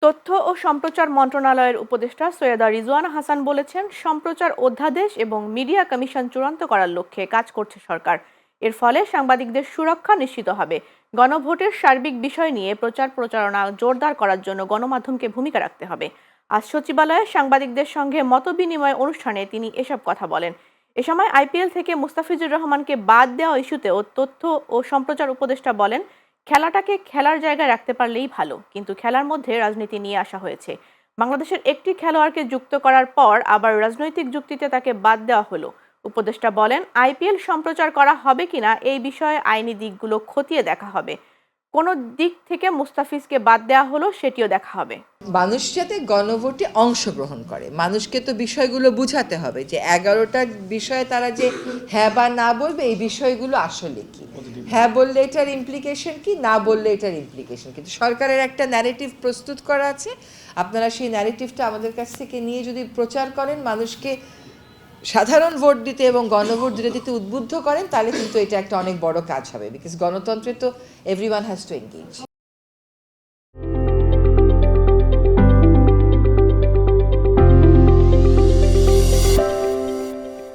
তথ্য ও সম্প্রচার মন্ত্রণালয়ের উপদেষ্টা সৈয়দা রিজওয়ানা হাসান বলেছেন, সম্প্রচার অধ্যাদেশ এবং মিডিয়া কমিশন চূড়ান্ত করার লক্ষ্যে কাজ করছে সরকার। এর ফলে সাংবাদিকদের সুরক্ষা নিশ্চিত হবে। গণভোটের সার্বিক বিষয় নিয়ে প্রচার প্রচারণা জোরদার করার জন্য গণমাধ্যমকে ভূমিকা রাখতে হবে। আজ সচিবালয়ে সাংবাদিকদের সঙ্গে মতবিনিময় অনুষ্ঠানে তিনি এসব কথা বলেন। এ সময় আইপিএল থেকে মুস্তাফিজুর রহমানকে বাদ দেওয়া ইস্যুতেও তথ্য ও সম্প্রচার উপদেষ্টা বলেন, খেলাটাকে খেলার জায়গায় রাখতে পারলেই ভালো, কিন্তু খেলার মধ্যে রাজনীতি নিয়ে আসা হয়েছে। বাংলাদেশের একটি খেলোয়াড়কে যুক্ত করার পর আবার রাজনৈতিক যুক্তিতে তাকে বাদ দেওয়া হলো। উপদেষ্টা বলেন, আইপিএল সম্প্রচার করা হবে কিনা এই বিষয়ে আইনি দিকগুলো খতিয়ে দেখা হবে। কোন দিক থেকে মুস্তাফিজকে বাদ দেওয়া হলো সেটিও দেখা হবে। মানুষ যাতে গণভোটে অংশগ্রহণ করে, মানুষকে তো বিষয়গুলো বুঝাতে হবে যে 11টা বিষয়ে তারা যে হ্যাঁ বা না বলবে, এই বিষয়গুলো আসলে কি, হ্যাঁ বললে এটার ইমপ্লিকেশন কি, না বললে এটার ইমপ্লিকেশন কিন্তু সরকারের একটা ন্যারেটিভ প্রস্তুত করা আছে। আপনারা সেই ন্যারেটিভটা আমাদের কাছ থেকে নিয়ে যদি প্রচার করেন, মানুষকে সাধারণ ভোট দিতে এবং গণভোট দিতে উদ্বুদ্ধ করেন, তাহলে কিন্তু এটা একটা অনেক বড় কাজ হবে। বিকজ গণতন্ত্রে তো এভরিওয়ান হ্যাজ টু এঙ্গেজ।